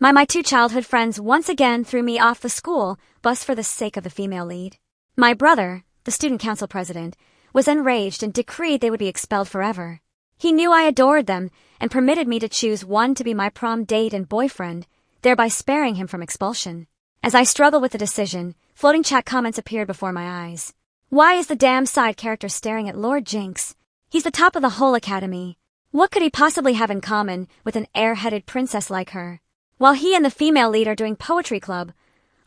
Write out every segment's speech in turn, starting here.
My two childhood friends once again threw me off the school bus for the sake of the female lead. My brother, the student council president, was enraged and decreed they would be expelled forever. He knew I adored them and permitted me to choose one to be my prom date and boyfriend, thereby sparing him from expulsion. As I struggled with the decision, floating chat comments appeared before my eyes. Why is the damn side character staring at Lord Jinx? He's the top of the whole academy. What could he possibly have in common with an air-headed princess like her? While he and the female lead are doing poetry club,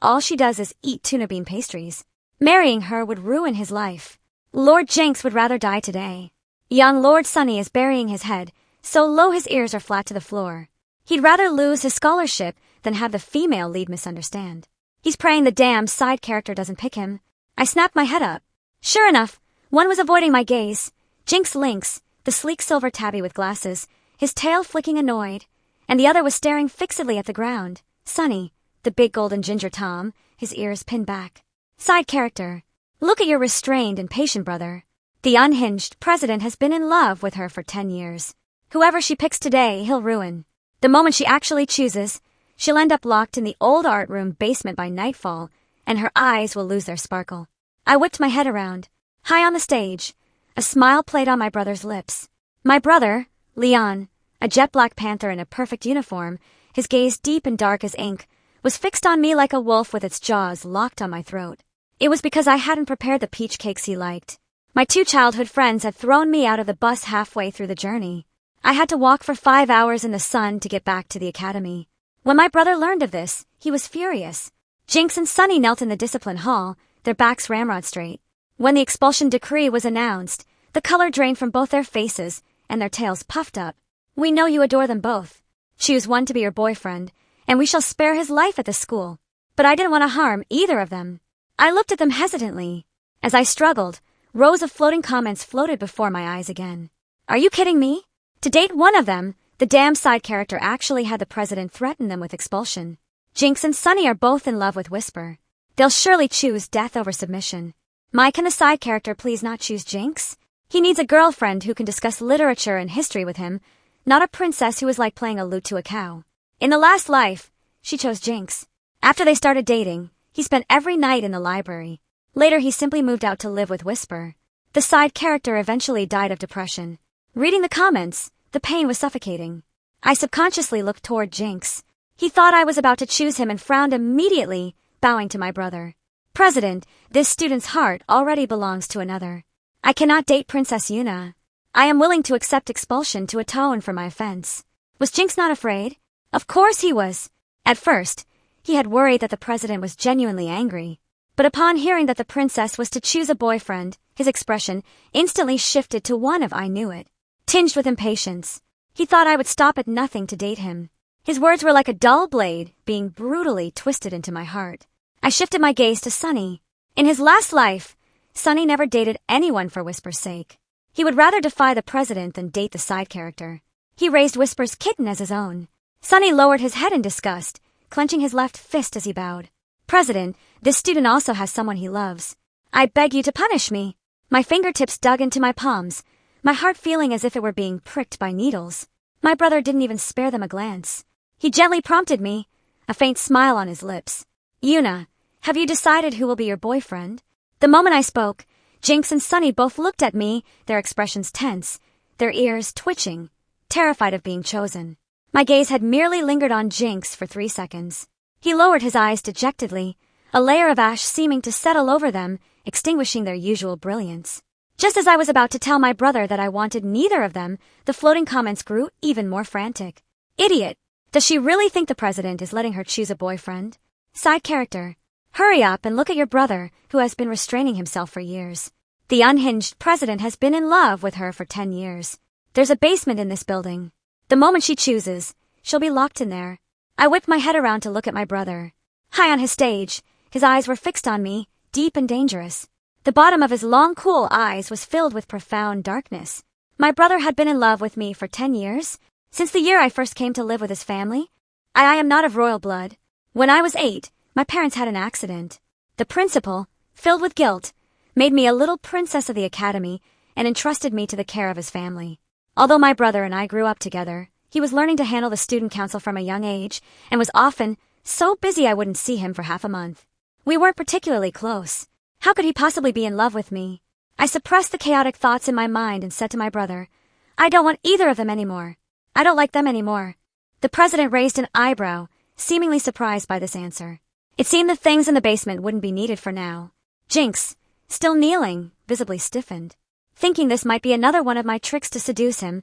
all she does is eat tuna bean pastries. Marrying her would ruin his life. Lord Jinx would rather die today. Young Lord Sunny is burying his head, so low his ears are flat to the floor. He'd rather lose his scholarship than have the female lead misunderstand. He's praying the damn side character doesn't pick him. I snapped my head up. Sure enough, one was avoiding my gaze. Jinx Lynx, the sleek silver tabby with glasses, his tail flicking annoyed, and the other was staring fixedly at the ground. Sunny, the big golden ginger Tom, his ears pinned back. Side character. Look at your restrained and patient brother. The unhinged president has been in love with her for 10 years. Whoever she picks today, he'll ruin. The moment she actually chooses, she'll end up locked in the old art room basement by nightfall, and her eyes will lose their sparkle. I whipped my head around. High on the stage, a smile played on my brother's lips. My brother, Leon, a jet-black panther in a perfect uniform, his gaze deep and dark as ink, was fixed on me like a wolf with its jaws locked on my throat. It was because I hadn't prepared the peach cakes he liked. My two childhood friends had thrown me out of the bus halfway through the journey. I had to walk for 5 hours in the sun to get back to the academy. When my brother learned of this, he was furious. Jinx and Sunny knelt in the discipline hall, their backs ramrod straight. When the expulsion decree was announced, the color drained from both their faces and their tails puffed up. We know you adore them both. Choose one to be your boyfriend, and we shall spare his life at the school. But I didn't want to harm either of them. I looked at them hesitantly. As I struggled, rows of floating comments floated before my eyes again. Are you kidding me? To date one of them, the damn side character actually had the president threaten them with expulsion. Jinx and Sunny are both in love with Whisper. They'll surely choose death over submission. Can the side character please not choose Jinx? He needs a girlfriend who can discuss literature and history with him, not a princess who is like playing a lute to a cow. In the last life, she chose Jinx. After they started dating, he spent every night in the library. Later he simply moved out to live with Whisper. The side character eventually died of depression. Reading the comments, the pain was suffocating. I subconsciously looked toward Jinx. He thought I was about to choose him and frowned immediately, bowing to my brother. President, this student's heart already belongs to another. I cannot date Princess Yuna. I am willing to accept expulsion to atone for my offense. Was Jinx not afraid? Of course he was. At first, he had worried that the president was genuinely angry. But upon hearing that the princess was to choose a boyfriend, his expression instantly shifted to one of I knew it. Tinged with impatience. He thought I would stop at nothing to date him. His words were like a dull blade being brutally twisted into my heart. I shifted my gaze to Sunny. In his last life, Sunny never dated anyone for Whisper's sake. He would rather defy the president than date the side character. He raised Whisper's kitten as his own. Sunny lowered his head in disgust, clenching his left fist as he bowed. President, this student also has someone he loves. I beg you to punish me. My fingertips dug into my palms, my heart feeling as if it were being pricked by needles. My brother didn't even spare them a glance. He gently prompted me, a faint smile on his lips. Yuna, have you decided who will be your boyfriend? The moment I spoke, Jinx and Sunny both looked at me, their expressions tense, their ears twitching, terrified of being chosen. My gaze had merely lingered on Jinx for 3 seconds. He lowered his eyes dejectedly, a layer of ash seeming to settle over them, extinguishing their usual brilliance. Just as I was about to tell my brother that I wanted neither of them, the floating comments grew even more frantic. Idiot! Does she really think the president is letting her choose a boyfriend? Side character. Hurry up and look at your brother, who has been restraining himself for years. The unhinged president has been in love with her for 10 years. There's a basement in this building. The moment she chooses, she'll be locked in there. I whipped my head around to look at my brother. High on his stage, his eyes were fixed on me, deep and dangerous. The bottom of his long, cool eyes was filled with profound darkness. My brother had been in love with me for 10 years, since the year I first came to live with his family. I am not of royal blood. When I was 8, my parents had an accident. The principal, filled with guilt, made me a little princess of the academy and entrusted me to the care of his family. Although my brother and I grew up together, He was learning to handle the student council from a young age and was often so busy I wouldn't see him for half a month. We weren't particularly close. How could he possibly be in love with me? I suppressed the chaotic thoughts in my mind and said to my brother, I don't want either of them anymore. I don't like them anymore. The president raised an eyebrow, seemingly surprised by this answer. It seemed the things in the basement wouldn't be needed for now. Jinx, still kneeling, visibly stiffened. Thinking this might be another one of my tricks to seduce him,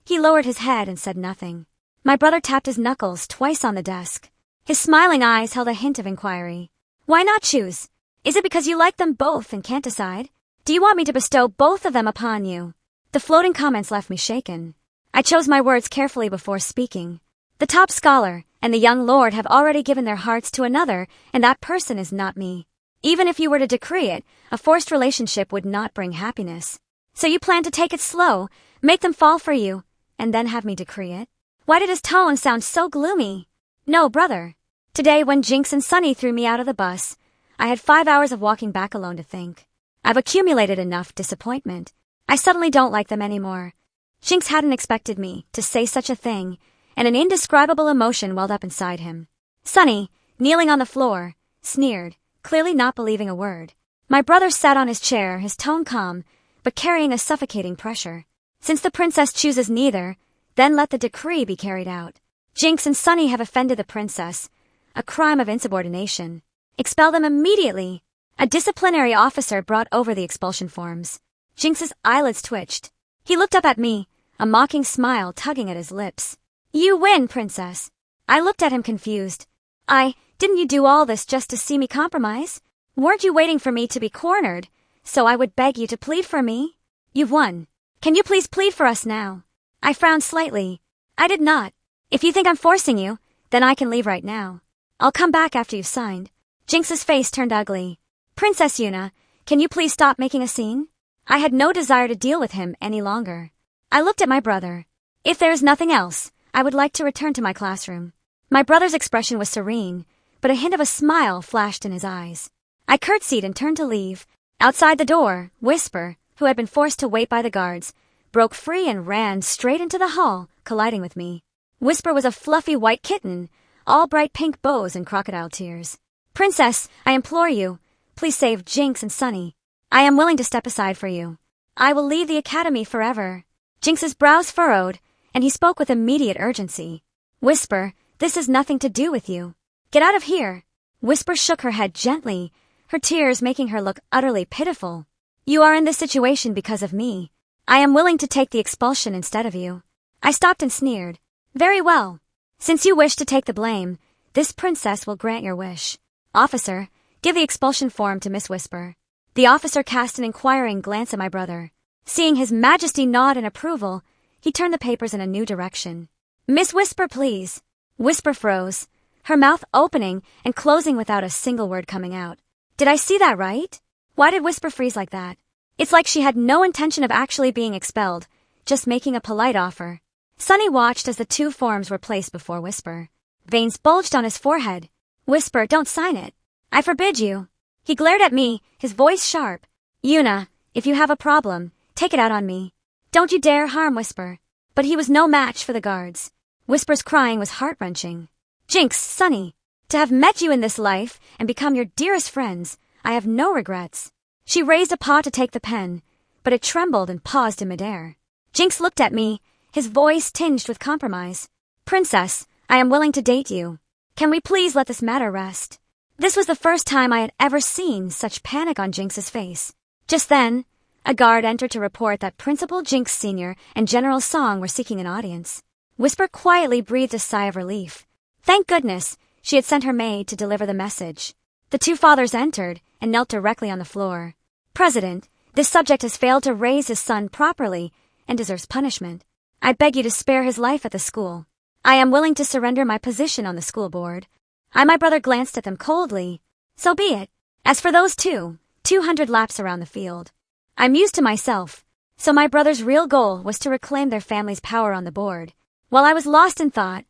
he lowered his head and said nothing. My brother tapped his knuckles twice on the desk. His smiling eyes held a hint of inquiry. Why not choose? Is it because you like them both and can't decide? Do you want me to bestow both of them upon you? The floating comments left me shaken. I chose my words carefully before speaking. The top scholar and the young lord have already given their hearts to another, and that person is not me. Even if you were to decree it, a forced relationship would not bring happiness. So you plan to take it slow, make them fall for you, and then have me decree it? Why did his tone sound so gloomy? No, brother. Today, when Jinx and Sunny threw me out of the bus, I had 5 hours of walking back alone to think. I've accumulated enough disappointment. I suddenly don't like them anymore. Jinx hadn't expected me to say such a thing, and an indescribable emotion welled up inside him. Sunny, kneeling on the floor, sneered, clearly not believing a word. My brother sat on his chair, his tone calm, but carrying a suffocating pressure. Since the princess chooses neither, then let the decree be carried out. Jinx and Sunny have offended the princess, a crime of insubordination. Expel them immediately. A disciplinary officer brought over the expulsion forms. Jinx's eyelids twitched. He looked up at me, a mocking smile tugging at his lips. You win, princess. I looked at him confused. Didn't you do all this just to see me compromise? Weren't you waiting for me to be cornered, so I would beg you to plead for me? You've won. Can you please plead for us now? I frowned slightly. I did not. If you think I'm forcing you, then I can leave right now. I'll come back after you've signed. Jinx's face turned ugly. Princess Yuna, can you please stop making a scene? I had no desire to deal with him any longer. I looked at my brother. If there is nothing else, I would like to return to my classroom. My brother's expression was serene, but a hint of a smile flashed in his eyes. I curtsied and turned to leave. Outside the door, Whisper, who had been forced to wait by the guards, broke free and ran straight into the hall, colliding with me. Whisper was a fluffy white kitten, all bright pink bows and crocodile tears. Princess, I implore you, please save Jinx and Sunny. I am willing to step aside for you. I will leave the academy forever. Jinx's brows furrowed, and he spoke with immediate urgency. Whisper, this has nothing to do with you. Get out of here. Whisper shook her head gently, her tears making her look utterly pitiful. You are in this situation because of me. I am willing to take the expulsion instead of you. I stopped and sneered. Very well. Since you wish to take the blame, this princess will grant your wish. Officer, give the expulsion form to Miss Whisper. The officer cast an inquiring glance at my brother. Seeing His Majesty nod in approval, he turned the papers in a new direction. Miss Whisper, please. Whisper froze, her mouth opening and closing without a single word coming out. Did I see that right? Why did Whisper freeze like that? It's like she had no intention of actually being expelled, just making a polite offer. Sunny watched as the two forms were placed before Whisper. Veins bulged on his forehead. Whisper, don't sign it. I forbid you. He glared at me, his voice sharp. Yuna, if you have a problem, take it out on me. Don't you dare harm Whisper. But he was no match for the guards. Whisper's crying was heart-wrenching. Jinx, Sunny, to have met you in this life and become your dearest friends, I have no regrets. She raised a paw to take the pen, but it trembled and paused in midair. Jinx looked at me, his voice tinged with compromise. Princess, I am willing to date you. Can we please let this matter rest? This was the first time I had ever seen such panic on Jinx's face. Just then, a guard entered to report that Principal Jinx Sr. and General Song were seeking an audience. Whisper quietly breathed a sigh of relief. Thank goodness, she had sent her maid to deliver the message. The two fathers entered and knelt directly on the floor. President, this subject has failed to raise his son properly and deserves punishment. I beg you to spare his life at the school. I am willing to surrender my position on the school board. My brother glanced at them coldly. So be it. As for those 200 laps around the field. I mused to myself. So my brother's real goal was to reclaim their family's power on the board. While I was lost in thought,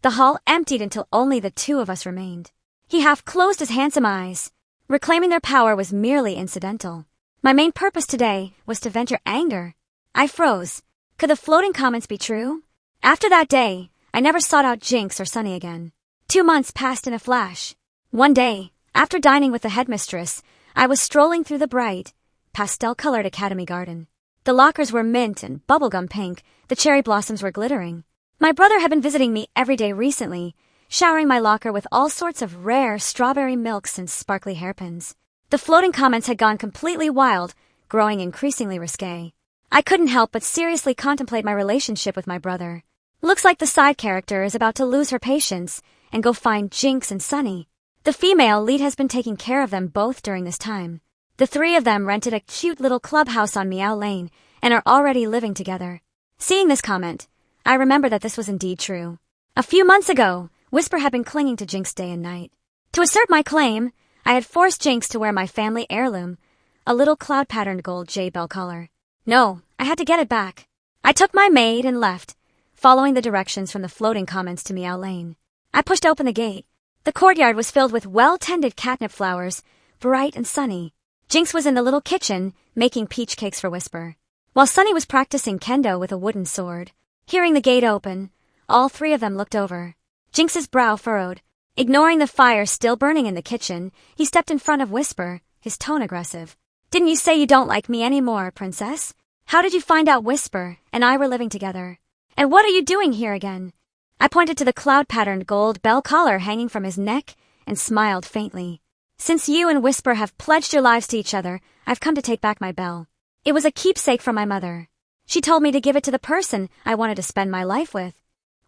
the hall emptied until only the two of us remained. He half closed his handsome eyes. Reclaiming their power was merely incidental. My main purpose today was to venture anger. I froze. Could the floating comments be true? After that day, I never sought out Jinx or Sunny again. 2 months passed in a flash. One day, after dining with the headmistress, I was strolling through the bright, pastel-colored academy garden. The lockers were mint and bubblegum pink, the cherry blossoms were glittering. My brother had been visiting me every day recently, showering my locker with all sorts of rare strawberry milks and sparkly hairpins. The floating comments had gone completely wild, growing increasingly risque. I couldn't help but seriously contemplate my relationship with my brother. Looks like the side character is about to lose her patience and go find Jinx and Sunny. The female lead has been taking care of them both during this time. The 3 of them rented a cute little clubhouse on Meow Lane and are already living together. Seeing this comment, I remember that this was indeed true. A few months ago, Whisper had been clinging to Jinx day and night. To assert my claim, I had forced Jinx to wear my family heirloom, a little cloud-patterned gold jade bell collar. No, I had to get it back. I took my maid and left, following the directions from the floating comments to Meow Lane. I pushed open the gate. The courtyard was filled with well-tended catnip flowers, bright and sunny. Jinx was in the little kitchen, making peach cakes for Whisper, while Sunny was practicing kendo with a wooden sword. Hearing the gate open, all 3 of them looked over. Jinx's brow furrowed. Ignoring the fire still burning in the kitchen, he stepped in front of Whisper, his tone aggressive. "Didn't you say you don't like me anymore, princess? How did you find out Whisper and I were living together? And what are you doing here again?" I pointed to the cloud-patterned gold bell collar hanging from his neck and smiled faintly. "Since you and Whisper have pledged your lives to each other, I've come to take back my bell. It was a keepsake from my mother. She told me to give it to the person I wanted to spend my life with."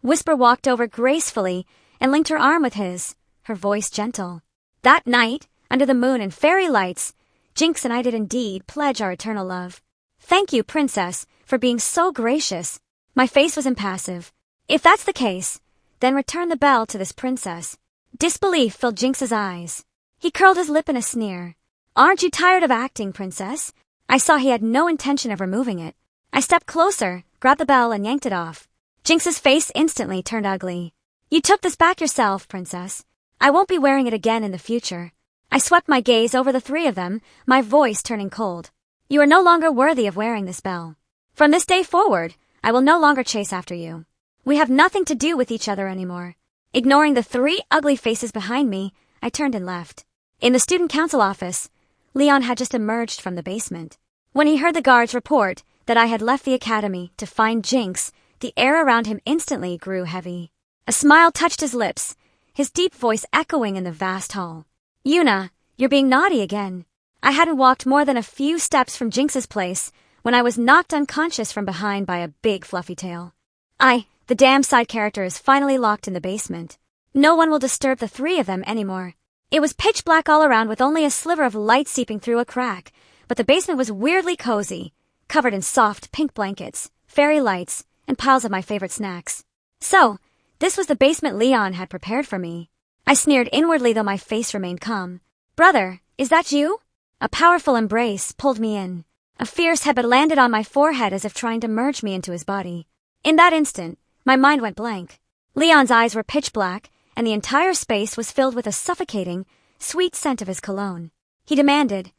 Whisper walked over gracefully and linked her arm with his, her voice gentle. That night, under the moon and fairy lights, Jinx and I did indeed pledge our eternal love. "Thank you, princess, for being so gracious." My face was impassive. "If that's the case, then return the bell to this princess." Disbelief filled Jinx's eyes. He curled his lip in a sneer. "Aren't you tired of acting, princess?" I saw he had no intention of removing it. I stepped closer, grabbed the bell, and yanked it off. Jinx's face instantly turned ugly. "You took this back yourself, princess. I won't be wearing it again in the future." I swept my gaze over the 3 of them, my voice turning cold. "You are no longer worthy of wearing this bell. From this day forward, I will no longer chase after you. We have nothing to do with each other anymore." Ignoring the 3 ugly faces behind me, I turned and left. In the student council office, Leon had just emerged from the basement. When he heard the guards report that I had left the academy to find Jinx, the air around him instantly grew heavy. A smile touched his lips, his deep voice echoing in the vast hall. "Yuna, you're being naughty again." I hadn't walked more than a few steps from Jinx's place when I was knocked unconscious from behind by a big fluffy tail. The damn side character is finally locked in the basement. No one will disturb the 3 of them anymore. It was pitch black all around with only a sliver of light seeping through a crack, but the basement was weirdly cozy, covered in soft pink blankets, fairy lights, and piles of my favorite snacks. So, this was the basement Leon had prepared for me. I sneered inwardly though my face remained calm. "Brother, is that you?" A powerful embrace pulled me in. A fierce head landed on my forehead as if trying to merge me into his body. In that instant, my mind went blank. Leon's eyes were pitch black, and the entire space was filled with a suffocating, sweet scent of his cologne. He demanded,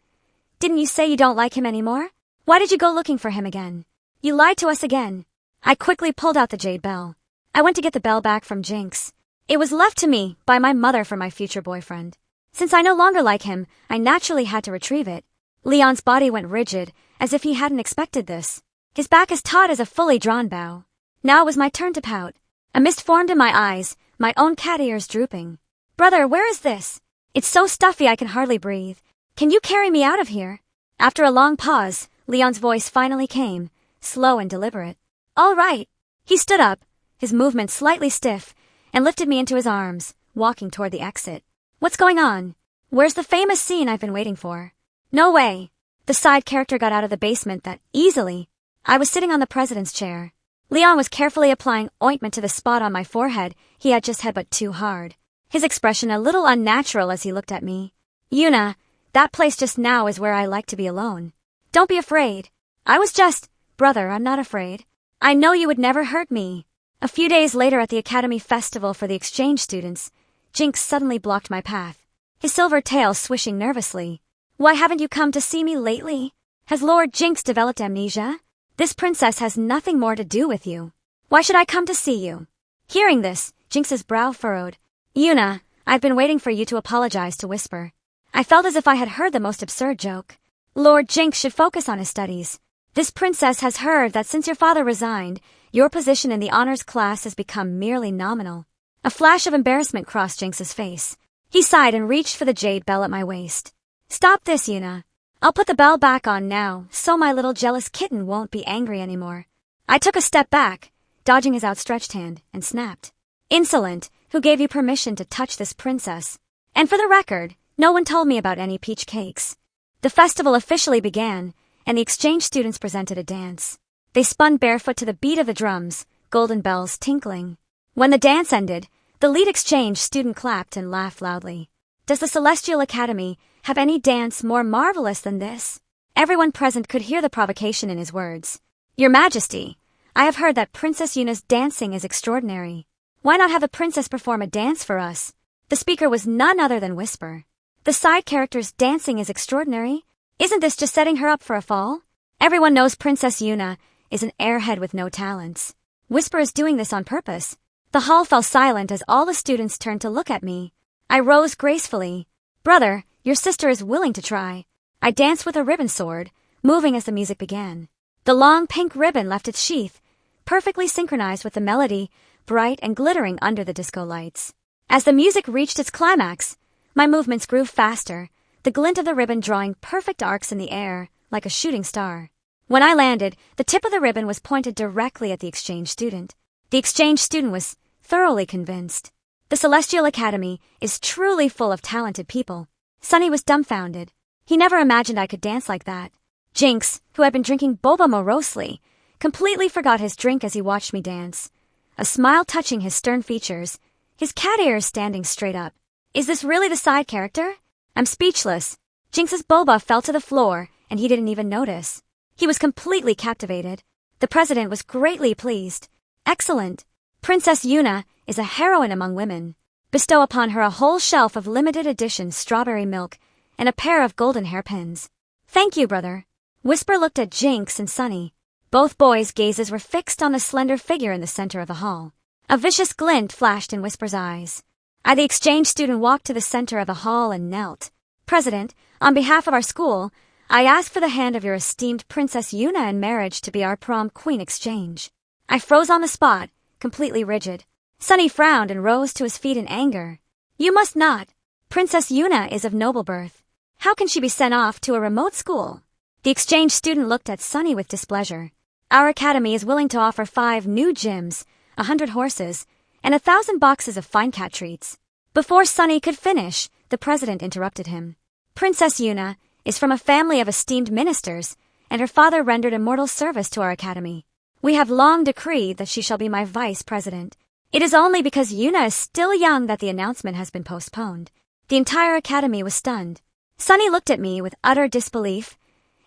"Didn't you say you don't like him anymore? Why did you go looking for him again? You lied to us again." I quickly pulled out the jade bell. I went to get the bell back from Jinx. It was left to me by my mother for my future boyfriend. Since I no longer like him, I naturally had to retrieve it. Leon's body went rigid, as if he hadn't expected this. His back as taut as a fully drawn bow. Now it was my turn to pout. A mist formed in my eyes, my own cat ears drooping. "Brother, where is this? It's so stuffy I can hardly breathe. Can you carry me out of here?" After a long pause, Leon's voice finally came, slow and deliberate. "All right." He stood up, his movement slightly stiff, and lifted me into his arms, walking toward the exit. "What's going on? Where's the famous scene I've been waiting for?" "No way." The side character got out of the basement that easily. I was sitting on the president's chair. Leon was carefully applying ointment to the spot on my forehead he had just headbutt too hard. His expression a little unnatural as he looked at me. "Yuna, that place just now is where I like to be alone. Don't be afraid." I was just, "Brother, I'm not afraid. I know you would never hurt me." A few days later at the Academy Festival for the exchange students, Jinx suddenly blocked my path, his silver tail swishing nervously. "Why haven't you come to see me lately? Has Lord Jinx developed amnesia? This princess has nothing more to do with you." Why should I come to see you? Hearing this, Jinx's brow furrowed. Yuna, I've been waiting for you to apologize to Whisper. I felt as if I had heard the most absurd joke. Lord Jinx should focus on his studies. This princess has heard that since your father resigned, your position in the honors class has become merely nominal. A flash of embarrassment crossed Jinx's face. He sighed and reached for the jade bell at my waist. Stop this, Yuna. I'll put the bell back on now, so my little jealous kitten won't be angry anymore. I took a step back, dodging his outstretched hand, and snapped. Insolent, who gave you permission to touch this princess? And for the record, no one told me about any peach cakes. The festival officially began, and the exchange students presented a dance. They spun barefoot to the beat of the drums, golden bells tinkling. When the dance ended, the lead exchange student clapped and laughed loudly. Does the Celestial Academy have any dance more marvelous than this? Everyone present could hear the provocation in his words. Your Majesty, I have heard that Princess Yuna's dancing is extraordinary. Why not have the princess perform a dance for us? The speaker was none other than Whisper. The side character's dancing is extraordinary? Isn't this just setting her up for a fall? Everyone knows Princess Yuna is an airhead with no talents. Whisper is doing this on purpose. The hall fell silent as all the students turned to look at me. I rose gracefully. Brother, your sister is willing to try. I danced with a ribbon sword, moving as the music began. The long pink ribbon left its sheath, perfectly synchronized with the melody, bright and glittering under the disco lights. As the music reached its climax, my movements grew faster, the glint of the ribbon drawing perfect arcs in the air, like a shooting star. When I landed, the tip of the ribbon was pointed directly at the exchange student. The exchange student was thoroughly convinced. The Celestial Academy is truly full of talented people. Sunny was dumbfounded. He never imagined I could dance like that. Jinx, who had been drinking boba morosely, completely forgot his drink as he watched me dance. A smile touching his stern features, his cat ears standing straight up. Is this really the side character? I'm speechless. Jinx's boba fell to the floor, and he didn't even notice. He was completely captivated. The president was greatly pleased. Excellent. Princess Yuna is a heroine among women. Bestow upon her a whole shelf of limited edition strawberry milk and a pair of golden hairpins. Thank you, brother. Whisper looked at Jinx and Sunny. Both boys' gazes were fixed on the slender figure in the center of the hall. A vicious glint flashed in Whisper's eyes. The exchange student walked to the center of the hall and knelt. President, on behalf of our school, I ask for the hand of your esteemed Princess Yuna in marriage to be our prom queen exchange. I froze on the spot, completely rigid. Sunny frowned and rose to his feet in anger. You must not. Princess Yuna is of noble birth. How can she be sent off to a remote school? The exchange student looked at Sunny with displeasure. Our academy is willing to offer 5 new gyms, 100 horses, and 1,000 boxes of fine cat treats. Before Sunny could finish, the president interrupted him. Princess Yuna is from a family of esteemed ministers, and her father rendered immortal service to our academy. We have long decreed that she shall be my vice president. It is only because Yuna is still young that the announcement has been postponed. The entire academy was stunned. Sunny looked at me with utter disbelief,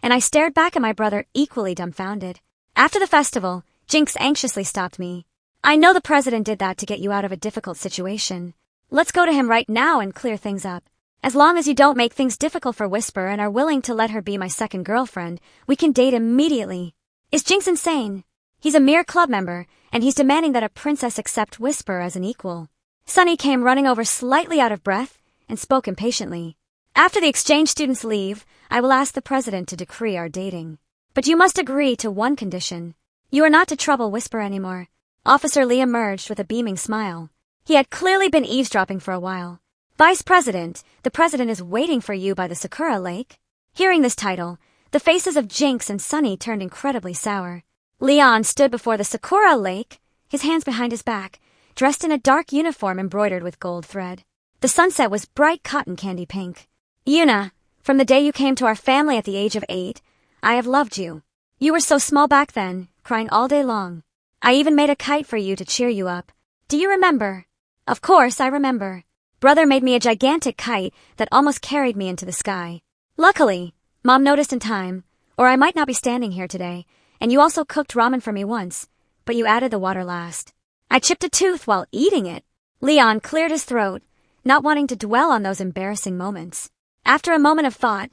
and I stared back at my brother equally dumbfounded. After the festival, Jinx anxiously stopped me. I know the president did that to get you out of a difficult situation. Let's go to him right now and clear things up. As long as you don't make things difficult for Whisper and are willing to let her be my second girlfriend, we can date immediately. Is Jinx insane? He's a mere club member, and he's demanding that a princess accept Whisper as an equal. Sunny came running over slightly out of breath and spoke impatiently. After the exchange students leave, I will ask the president to decree our dating. But you must agree to one condition. You are not to trouble Whisper anymore. Officer Lee emerged with a beaming smile. He had clearly been eavesdropping for a while. Vice President, the president is waiting for you by the Sakura Lake. Hearing this title, the faces of Jinx and Sunny turned incredibly sour. Leon stood before the Sakura Lake, his hands behind his back, dressed in a dark uniform embroidered with gold thread. The sunset was bright cotton candy pink. Yuna, from the day you came to our family at the age of 8, I have loved you. You were so small back then, crying all day long. I even made a kite for you to cheer you up. Do you remember? Of course I remember. Brother made me a gigantic kite that almost carried me into the sky. Luckily, Mom noticed in time, or I might not be standing here today, and you also cooked ramen for me once, but you added the water last. I chipped a tooth while eating it. Leon cleared his throat, not wanting to dwell on those embarrassing moments. After a moment of thought,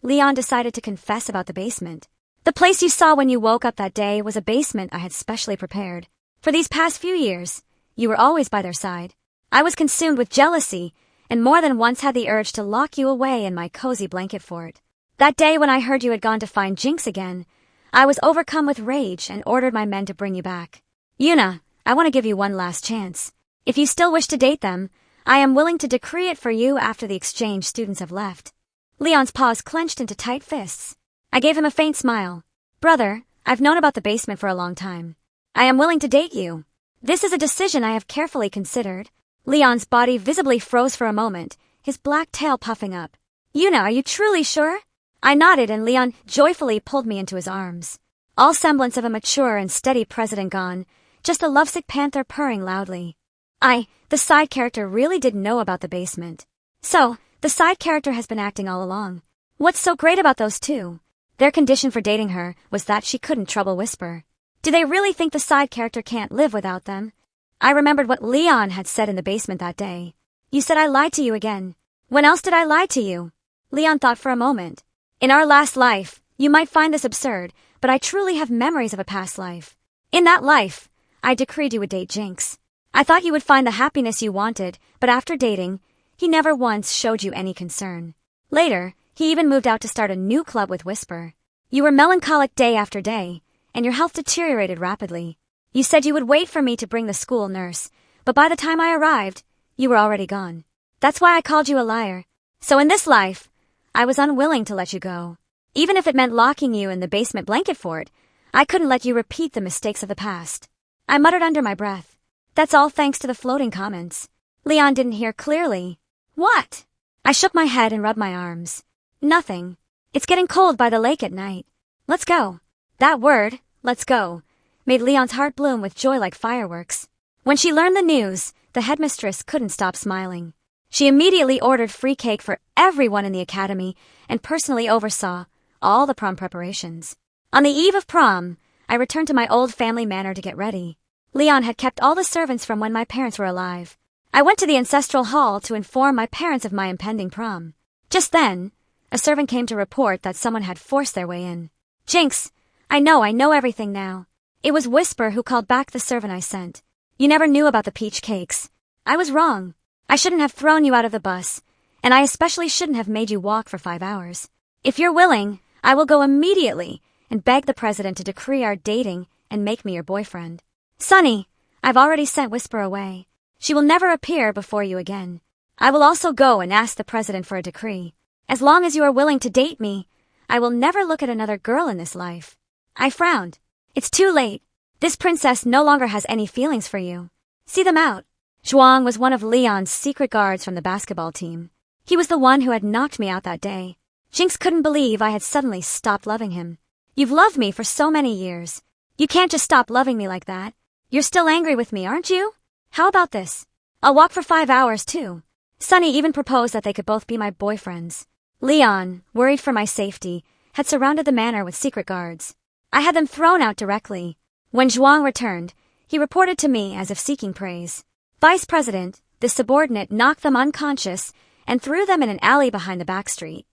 Leon decided to confess about the basement. The place you saw when you woke up that day was a basement I had specially prepared. For these past few years, you were always by their side. I was consumed with jealousy, and more than once had the urge to lock you away in my cozy blanket fort. That day when I heard you had gone to find Jinx again, I was overcome with rage and ordered my men to bring you back. Yuna, I want to give you one last chance. If you still wish to date them, I am willing to decree it for you after the exchange students have left. Leon's paws clenched into tight fists. I gave him a faint smile. Brother, I've known about the basement for a long time. I am willing to date you. This is a decision I have carefully considered. Leon's body visibly froze for a moment, his black tail puffing up. Yuna, are you truly sure? I nodded and Leon joyfully pulled me into his arms. All semblance of a mature and steady president gone, just a lovesick panther purring loudly. The side character really didn't know about the basement. So, the side character has been acting all along. What's so great about those two? Their condition for dating her was that she couldn't trouble Whisper. Do they really think the side character can't live without them? I remembered what Leon had said in the basement that day. You said I lied to you again. When else did I lie to you? Leon thought for a moment. In our last life, you might find this absurd, but I truly have memories of a past life. In that life, I decreed you would date Jinx. I thought you would find the happiness you wanted, but after dating, he never once showed you any concern. Later, he even moved out to start a new club with Whisper. You were melancholic day after day, and your health deteriorated rapidly. You said you would wait for me to bring the school nurse, but by the time I arrived, you were already gone. That's why I called you a liar. So in this life, I was unwilling to let you go. Even if it meant locking you in the basement blanket fort, I couldn't let you repeat the mistakes of the past. I muttered under my breath. That's all thanks to the floating comments. Leon didn't hear clearly. What? I shook my head and rubbed my arms. Nothing. It's getting cold by the lake at night. Let's go. That word, let's go, made Leon's heart bloom with joy like fireworks. When she learned the news, the headmistress couldn't stop smiling. She immediately ordered free cake for everyone in the academy and personally oversaw all the prom preparations. On the eve of prom, I returned to my old family manor to get ready. Leon had kept all the servants from when my parents were alive. I went to the ancestral hall to inform my parents of my impending prom. Just then, a servant came to report that someone had forced their way in. Jinx, I know everything now. It was Whisper who called back the servant I sent. You never knew about the peach cakes. I was wrong. I shouldn't have thrown you out of the bus, and I especially shouldn't have made you walk for 5 hours. If you're willing, I will go immediately and beg the president to decree our dating and make me your boyfriend. Sonny, I've already sent Whisper away. She will never appear before you again. I will also go and ask the president for a decree. As long as you are willing to date me, I will never look at another girl in this life. I frowned. It's too late. This princess no longer has any feelings for you. See them out. Zhuang was one of Leon's secret guards from the basketball team. He was the one who had knocked me out that day. Jinx couldn't believe I had suddenly stopped loving him. You've loved me for so many years. You can't just stop loving me like that. You're still angry with me, aren't you? How about this? I'll walk for 5 hours, too. Sonny even proposed that they could both be my boyfriends. Leon, worried for my safety, had surrounded the manor with secret guards. I had them thrown out directly. When Zhuang returned, he reported to me as if seeking praise. Vice President, the subordinate, knocked them unconscious and threw them in an alley behind the back street.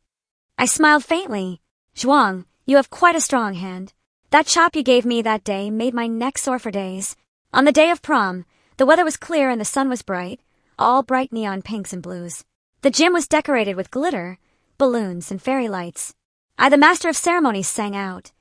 I smiled faintly. Zhuang, you have quite a strong hand. That chop you gave me that day made my neck sore for days. On the day of prom, the weather was clear and the sun was bright, all bright neon pinks and blues. The gym was decorated with glitter, balloons, and fairy lights. The master of ceremonies, sang out.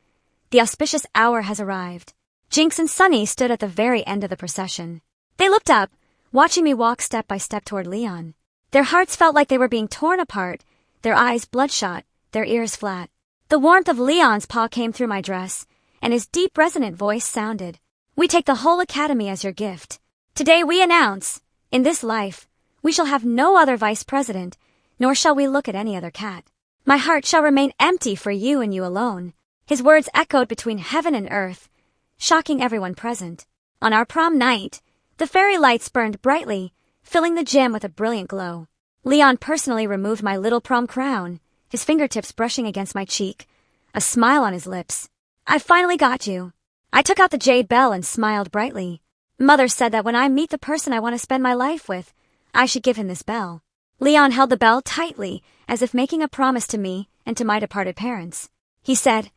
The auspicious hour has arrived. Jinx and Sonny stood at the very end of the procession. They looked up, watching me walk step by step toward Leon. Their hearts felt like they were being torn apart, their eyes bloodshot, their ears flat. The warmth of Leon's paw came through my dress, and his deep resonant voice sounded. We take the whole academy as your gift. Today we announce, in this life, we shall have no other vice president, nor shall we look at any other cat. My heart shall remain empty for you and you alone. His words echoed between heaven and earth, shocking everyone present. On our prom night, the fairy lights burned brightly, filling the gym with a brilliant glow. Leon personally removed my little prom crown, his fingertips brushing against my cheek, a smile on his lips. I finally got you. I took out the jade bell and smiled brightly. Mother said that when I meet the person I want to spend my life with, I should give him this bell. Leon held the bell tightly, as if making a promise to me and to my departed parents. He said,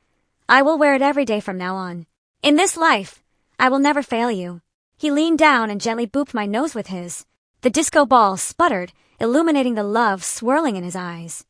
I will wear it every day from now on. In this life, I will never fail you. He leaned down and gently booped my nose with his. The disco ball sputtered, illuminating the love swirling in his eyes.